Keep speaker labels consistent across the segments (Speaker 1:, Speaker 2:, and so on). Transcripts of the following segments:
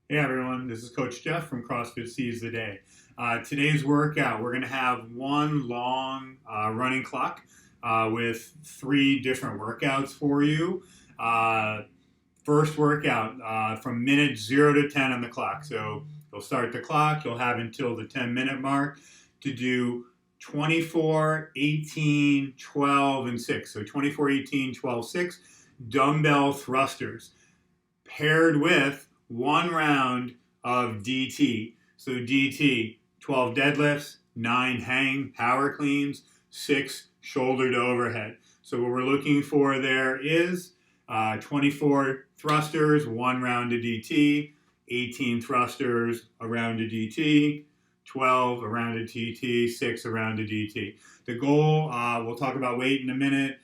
Speaker 1: Hey everyone, this is Coach Jeff from CrossFit Seize the Day. Today's workout, we're going to have one long running clock with three different workouts for you. Uh, First workout from minute 0 to 10 on the clock. So you'll start the clock, you'll have until the 10-minute mark to do 24, 18, 12, and 6. So 24, 18, 12, 6 dumbbell thrusters paired with one round of DT. So DT, 12 deadlifts, 9 hang power cleans, 6 shoulder to overhead. So what we're looking for there is 24 thrusters, one round of DT, 18 thrusters, a round of DT, 12 a round of DT, 6 a round of DT. The goal, we'll talk about weight in a minute,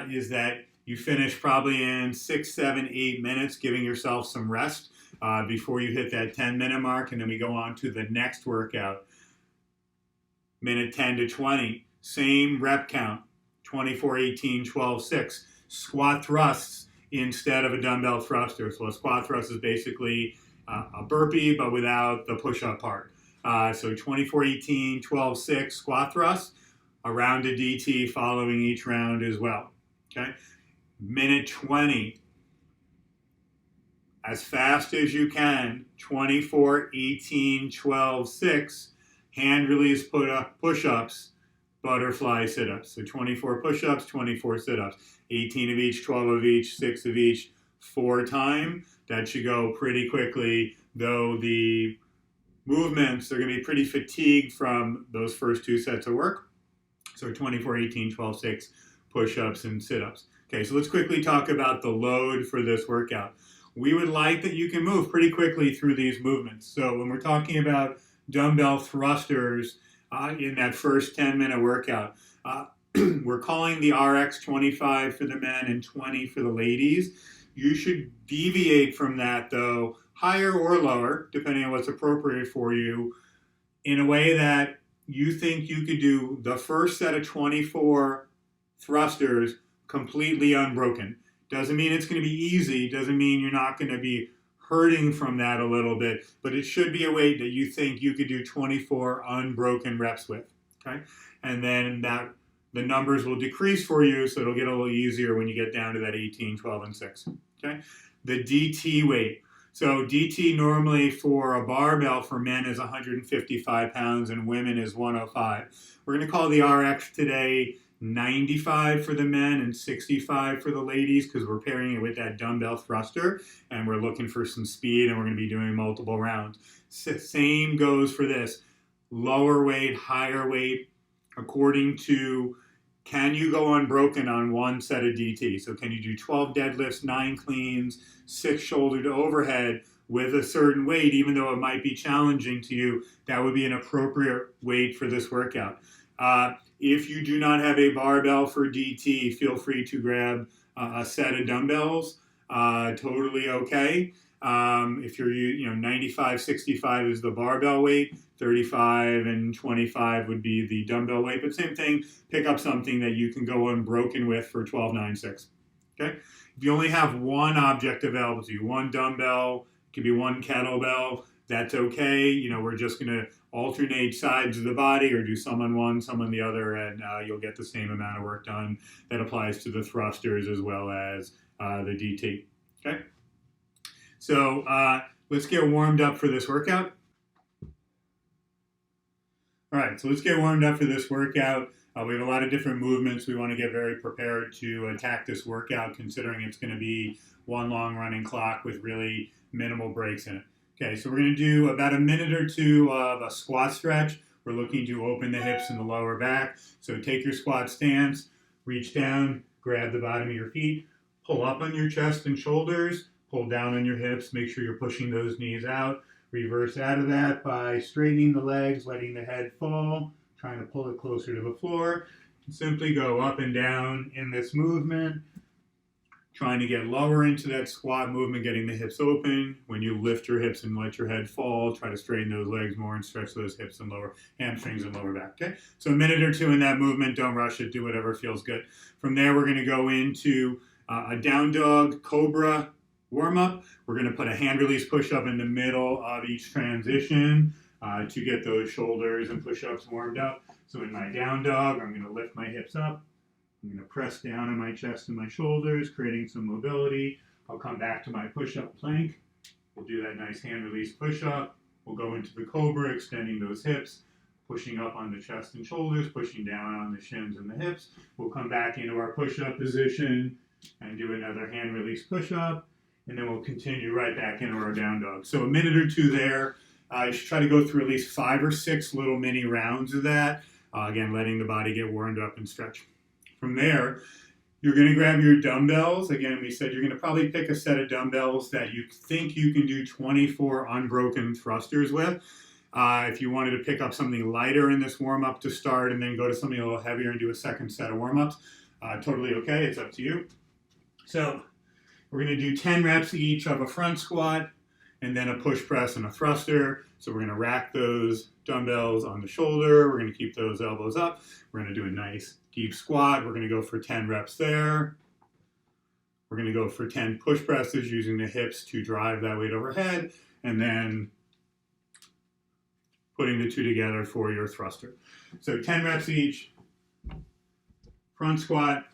Speaker 1: is that you finish probably in 6, 7, 8 minutes, giving yourself some rest before you hit that 10-minute mark, and then we go on to the next workout. Minute 10 to 20, same rep count, 24, 18, 12, 6. Squat thrusts instead of a dumbbell thruster. So a squat thrust is basically a burpee, but without the push-up part. So 24, 18, 12, 6 squat thrusts, a round of DT following each round as well. Okay. Minute 20, as fast as you can, 24, 18, 12, 6, hand release push-ups, butterfly sit-ups. So 24 push-ups, 24 sit-ups, 18 of each, 12 of each, 6 of each, 4 time. That should go pretty quickly, though the movements are going to be pretty fatigued from those first 2 sets of work. So 24, 18, 12, 6 push-ups and sit-ups. Okay, so let's quickly talk about the load for this workout. We would like that you can move pretty quickly through these movements. So when we're talking about dumbbell thrusters in that first 10-minute workout, we're calling the RX 25 for the men and 20 for the ladies. You should deviate from that, though, higher or lower, depending on what's appropriate for you, in a way that you think you could do the first set of 24 thrusters completely unbroken. Doesn't mean it's going to be easy, doesn't mean you're not going to be hurting from that a little bit, but it should be a weight that you think you could do 24 unbroken reps with. Okay? And then the numbers will decrease for you, so it'll get a little easier when you get down to that 18, 12, and 6. Okay? The DT weight. So DT normally for a barbell for men is 155 pounds and women is 105. We're going to call the RX today 95 for the men and 65 for the ladies because we're pairing it with that dumbbell thruster and we're looking for some speed and we're going to be doing multiple rounds. Same goes for this. Lower weight, higher weight, according to can you go unbroken on one set of DT? So can you do 12 deadlifts, 9 cleans, 6 shoulder to overhead with a certain weight, even though it might be challenging to you? That would be an appropriate weight for this workout. If you do not have a barbell for DT, feel free to grab a set of dumbbells. Totally okay. If you're 95, 65 is the barbell weight, 35 and 25 would be the dumbbell weight. But same thing, pick up something that you can go unbroken with for 12, 9, 6. Okay? If you only have one object available to you, one dumbbell, it could be one kettlebell, that's okay. We're just going to alternate sides of the body or do some on one, some on the other, and you'll get the same amount of work done. That applies to the thrusters as well as the DT. Okay? So let's get warmed up for this workout. All right, so let's get warmed up for this workout. We have a lot of different movements. We want to get very prepared to attack this workout, considering it's going to be one long running clock with really minimal breaks in it. Okay, so we're going to do about a minute or two of a squat stretch. We're looking to open the hips and the lower back. So take your squat stance, reach down, grab the bottom of your feet, pull up on your chest and shoulders, pull down on your hips, make sure you're pushing those knees out. Reverse out of that by straightening the legs, letting the head fall, trying to pull it closer to the floor. Simply go up and down in this movement, trying to get lower into that squat movement, getting the hips open. When you lift your hips and let your head fall, try to straighten those legs more and stretch those hips and lower hamstrings and lower back. Okay, so a minute or two in that movement. Don't rush it. Do whatever feels good. From there, we're going to go into a down dog, cobra, warm up. We're going to put a hand release push up in the middle of each transition to get those shoulders and push ups warmed up. So in my down dog, I'm going to lift my hips up. I'm going to press down on my chest and my shoulders, creating some mobility. I'll come back to my push up plank. We'll do that nice hand release push up. We'll go into the cobra, extending those hips, pushing up on the chest and shoulders, pushing down on the shins and the hips. We'll come back into our push-up position and do another hand release push-up, and then we'll continue right back into our down dog. So a minute or two there. You should try to go through at least 5 or 6 little mini rounds of that. Again, letting the body get warmed up and stretch. From there, you're going to grab your dumbbells. Again, we said you're going to probably pick a set of dumbbells that you think you can do 24 unbroken thrusters with. If you wanted to pick up something lighter in this warm-up to start and then go to something a little heavier and do a second set of warm-ups, totally okay. It's up to you. So we're going to do 10 reps each of a front squat and then a push press and a thruster. So we're going to rack those dumbbells on the shoulder. We're going to keep those elbows up. We're going to do a nice deep squat. We're going to go for 10 reps there. We're going to go for 10 push presses using the hips to drive that weight overhead, and then putting the two together for your thruster. So 10 reps each, front squat,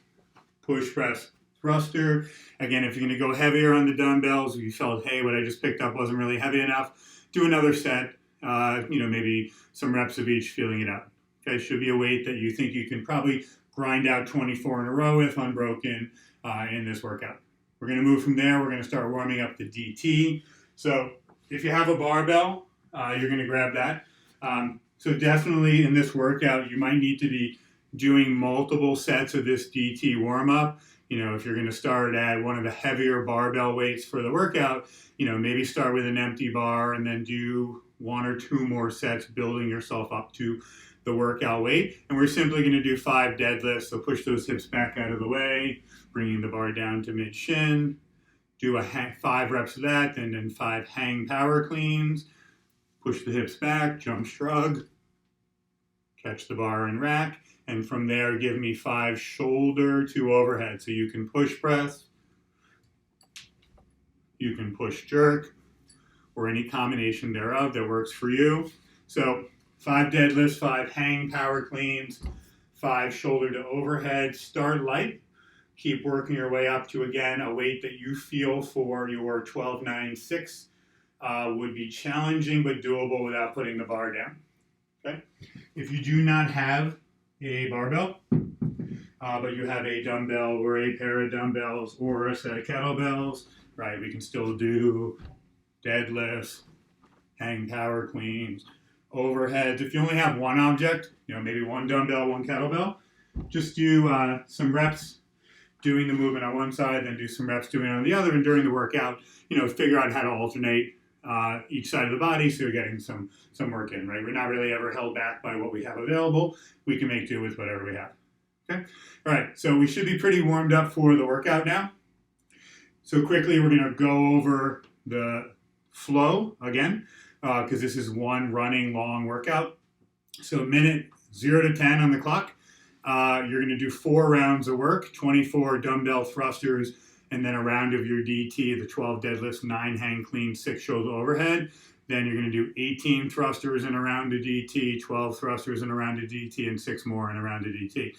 Speaker 1: push press, thruster. Again, if you're going to go heavier on the dumbbells, if you felt, hey, what I just picked up wasn't really heavy enough, do another set, maybe some reps of each, feeling it out. Okay, should be a weight that you think you can probably grind out 24 in a row with unbroken in this workout. We're going to move from there. We're going to start warming up the DT. So if you have a barbell, you're going to grab that. So definitely in this workout, you might need to be doing multiple sets of this DT warm-up. If you're going to start at one of the heavier barbell weights for the workout, maybe start with an empty bar and then do 1 or 2 more sets, building yourself up to the workout weight. And we're simply going to do 5 deadlifts. So push those hips back out of the way, bringing the bar down to mid-shin. Do 5 reps of that, and then 5 hang power cleans. Push the hips back, jump shrug, catch the bar and rack. And from there, give me 5 shoulder to overhead. So you can push press, you can push jerk, or any combination thereof that works for you. So 5 deadlifts, 5 hang power cleans, 5 shoulder to overhead. Start light. Keep working your way up to, again, a weight that you feel for your 12.96 would be challenging but doable without putting the bar down. Okay. If you do not have a barbell, but you have a dumbbell or a pair of dumbbells or a set of kettlebells, right, we can still do deadlifts, hang power cleans, overheads. If you only have one object, maybe 1 dumbbell, 1 kettlebell, just do some reps doing the movement on one side, then do some reps doing it on the other, and during the workout, figure out how to alternate each side of the body so you're getting some work in, right? We're not really ever held back by what we have available. We can make do with whatever we have. Okay? All right, so we should be pretty warmed up for the workout now. So quickly, we're going to go over the flow again, because this is one running long workout. So minute 0 to 10 on the clock. You're going to do 4 rounds of work, 24 dumbbell thrusters, and then a round of your DT, the 12 deadlifts, 9 hang clean, 6 shoulder overhead. Then you're going to do 18 thrusters in a round of DT, 12 thrusters in a round of DT, and 6 more in a round of DT.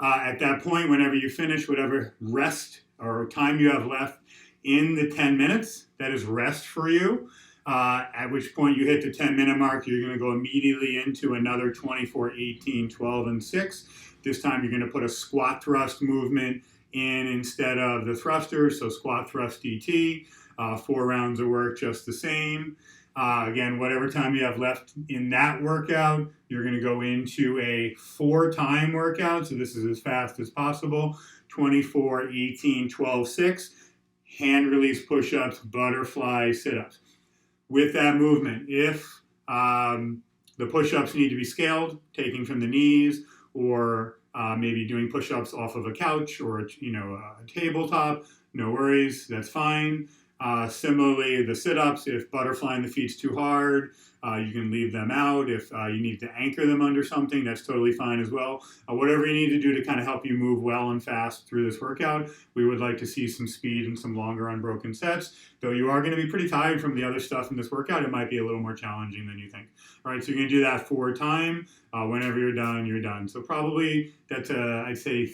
Speaker 1: At that point, whenever you finish, whatever rest or time you have left in the 10 minutes, that is rest for you. At which point you hit the 10-minute mark, you're going to go immediately into another 24, 18, 12, and 6. This time you're going to put a squat thrust movement in instead of the thruster, so squat thrust DT, 4 rounds of work just the same. Again, whatever time you have left in that workout, you're going to go into a 4-time workout, so this is as fast as possible, 24, 18, 12, 6, hand release push-ups, butterfly sit-ups. With that movement, if the push-ups need to be scaled, taking from the knees, or maybe doing push-ups off of a couch or a tabletop, no worries, that's fine. Similarly, the sit-ups, if butterflying the feet's too hard, you can leave them out. If you need to anchor them under something, that's totally fine as well. Whatever you need to do to kind of help you move well and fast through this workout, we would like to see some speed and some longer unbroken sets. Though you are going to be pretty tired from the other stuff in this workout, it might be a little more challenging than you think. All right, so you're going to do that 4 times. Whenever you're done, you're done. So probably that's, I'd say,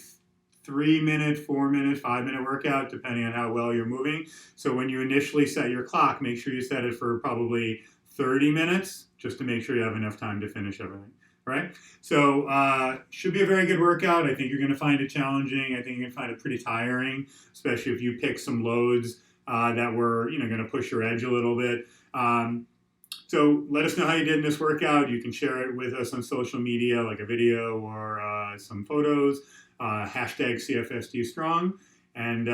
Speaker 1: 3-minute, 4-minute, 5-minute workout, depending on how well you're moving. So when you initially set your clock, make sure you set it for probably 30 minutes, just to make sure you have enough time to finish everything. Right? So should be a very good workout. I think you're going to find it challenging. I think you're going to find it pretty tiring, especially if you pick some loads that were going to push your edge a little bit. So let us know how you did in this workout. You can share it with us on social media, like a video or some photos. Hashtag CFSD Strong, and